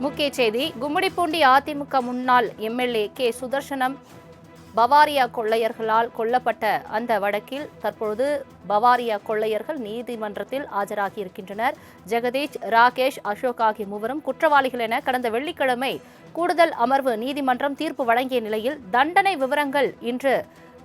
முக்கிய செய்தி. கும்மிடிப்பூண்டி அதிமுக முன்னாள் எம்எல்ஏ கே சுதர்சனம் பவாரியா கொள்ளையர்களால் கொல்லப்பட்ட அந்த வழக்கில் தற்பொழுது பவாரியா கொள்ளையர்கள் நீதிமன்றத்தில் ஆஜராகி இருக்கின்றனர். ஜெகதீஷ், ராகேஷ், அசோக் ஆகிய மூவரும் குற்றவாளிகள் என கடந்த வெள்ளிக்கிழமை கூடுதல் அமர்வு நீதிமன்றம் தீர்ப்பு வழங்கிய நிலையில் தண்டனை விவரங்கள் இன்று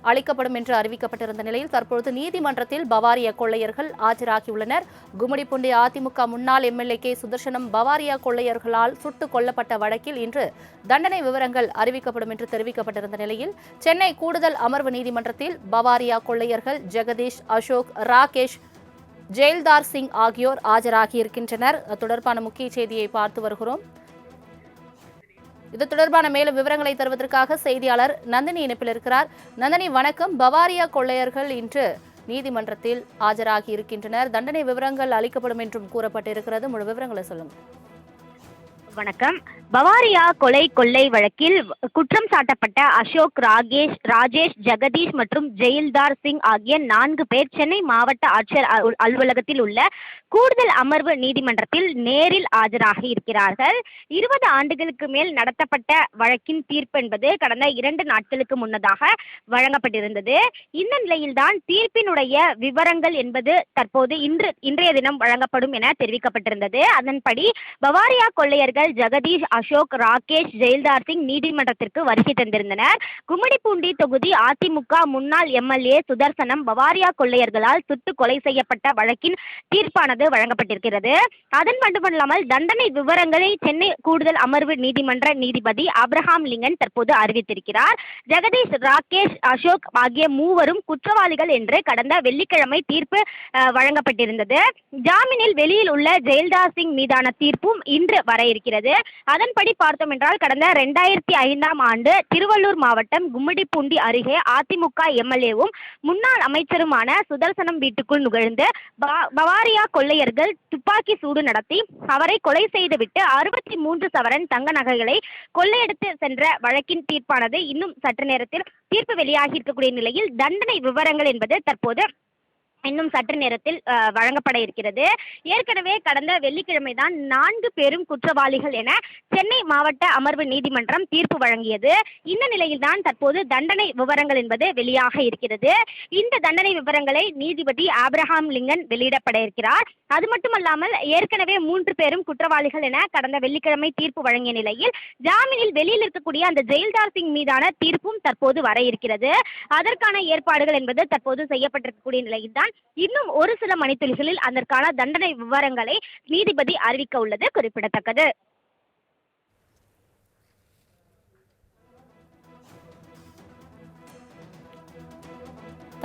அளிக்கப்படும் என்று அறிவிக்கப்பட்டிருந்த நிலையில் தற்பொழுது நீதிமன்றத்தில் பவாரியா கொள்ளையர்கள் ஆஜராகியுள்ளனர். கும்மிடிப்பூண்டி அதிமுக முன்னாள் எம்எல்ஏ கே சுதர்சனம் பவாரியா கொள்ளையர்களால் சுட்டுக் கொல்லப்பட்ட வழக்கில் இன்று தண்டனை விவரங்கள் அறிவிக்கப்படும் என்று தெரிவிக்கப்பட்டிருந்த நிலையில் சென்னை கூடுதல் அமர்வு நீதிமன்றத்தில் பவாரியா கொள்ளையர்கள் ஜெகதீஷ், அசோக், ராகேஷ், ஜெயில்தார் சிங் ஆகியோர் ஆஜராகியிருக்கின்றனர். தொடர்பான முக்கிய செய்தியை பார்த்து வருகிறோம். இது தொடர்பான மேலும் விவரங்களை தருவதற்காக செய்தியாளர் நந்தினி இணைப்பில் இருக்கிறார். நந்தினி, வணக்கம். பவாரியா கொள்ளையர்கள் இன்று நீதிமன்றத்தில் ஆஜராகி இருக்கின்றனர். தண்டனை விவரங்கள் அளிக்கப்படும் என்றும் கூறப்பட்டிருக்கிறது. முழு விவரங்களை சொல்லுங்க. வணக்கம். பவாரியா கொள்ளை வழக்கில் குற்றம் சாட்டப்பட்ட அசோக், ராஜேஷ், ஜெகதீஷ் மற்றும் ஜெயில்தார் சிங் ஆகிய 4 பேர் சென்னை மாவட்ட ஆட்சியர் அலுவலகத்தில் உள்ள கூடுதல் அமர்வு நீதிமன்றத்தில் நேரில் ஆஜராகி இருக்கிறார்கள். 20 ஆண்டுகளுக்கு மேல் நடத்தப்பட்ட வழக்கின் தீர்ப்பு என்பது கடந்த 2 நாட்களுக்கு முன்னதாக வழங்கப்பட்டிருந்தது. இந்த நிலையில்தான் தீர்ப்பினுடைய விவரங்கள் என்பது தற்போது இன்றைய தினம் வழங்கப்படும் என தெரிவிக்கப்பட்டிருந்தது. அதன்படி பவாரியா கொள்ளையர்கள் ஜெகதீஷ், அசோக், ராகேஷ், ஜெயில்தார் சிங் நீதிமன்றத்திற்கு வருகை தந்திருந்தனர். கும்மிடிப்பூண்டி தொகுதி அதிமுக முன்னாள் எம்எல்ஏ சுதர்சனம் பவாரியா கொள்ளையர்களால் சுட்டு கொலை செய்யப்பட்ட வழக்கின் தீர்ப்பானது வழங்கப்பட்டிருக்கிறது. அதன் மட்டுமல்லாமல் தண்டனை விவரங்களை சென்னை கூடுதல் அமர்வு நீதிமன்ற நீதிபதி ஆபிரகாம் லிங்கன் தற்போது அறிவித்திருக்கிறார். ஜெகதீஷ், ராகேஷ், அசோக் ஆகிய மூவரும் குற்றவாளிகள் என்று கடந்த வெள்ளிக்கிழமை தீர்ப்பு வழங்கப்பட்டிருந்தது. ஜாமீனில் வெளியில் உள்ள ஜெயில்தார் சிங் மீதான தீர்ப்பும் இன்று வர இருக்கிறது. அதன்படி பார்த்தோம் என்றால் கடந்த 2005ஆம் ஆண்டு திருவள்ளூர் மாவட்டம் கும்மிடிப்பூண்டி அருகே அதிமுக எம்எல்ஏவும் முன்னாள் அமைச்சருமான சுதர்சனம் வீட்டுக்குள் நுழைந்து பவாரியா கொள்ளையர்கள் துப்பாக்கி சூடு நடத்தி அவரை கொலை செய்துவிட்டு 63 சவரன் தங்க நகைகளை கொள்ளையடித்து சென்ற வழக்கின் தீர்ப்பானது இன்னும் சற்று நேரத்தில் தீர்ப்பு வெளியாகி இருக்கக்கூடிய நிலையில் தண்டனை விவரங்கள் என்பது தற்போது இன்னும் சற்று நேரத்தில் வழங்கப்பட இருக்கிறது. ஏற்கனவே கடந்த வெள்ளிக்கிழமை தான் 4 பேரும் குற்றவாளிகள் என சென்னை மாவட்ட அமர்வு நீதிமன்றம் தீர்ப்பு வழங்கியது. இந்த நிலையில் தான் தற்போது தண்டனை விவரங்கள் என்பது வெளியாக இருக்கிறது. இந்த தண்டனை விவரங்களை நீதிபதி ஆபிரகாம் லிங்கன் வெளியிடப்பட இருக்கிறார். அது மட்டுமல்லாமல் ஏற்கனவே 3 பேரும் குற்றவாளிகள் என கடந்த வெள்ளிக்கிழமை தீர்ப்பு வழங்கிய நிலையில் ஜாமீனில் வெளியில் இருக்கக்கூடிய அந்த ஜெயில்தார் சிங் மீதான தீர்ப்பும் தற்போது வர இருக்கிறது. அதற்கான ஏற்பாடுகள் என்பது தற்போது செய்யப்பட்டிருக்கக்கூடிய நிலையில் தான் இன்னும் ஒரு சில மணித்துளிகளில் அதற்கான தண்டனை விவரங்களை நீதிபதி அறிவிக்க உள்ளது குறிப்பிடத்தக்கது.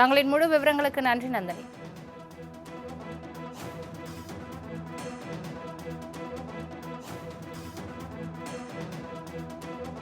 தங்களின் முழு விவரங்களுக்கு நன்றி நந்தினி.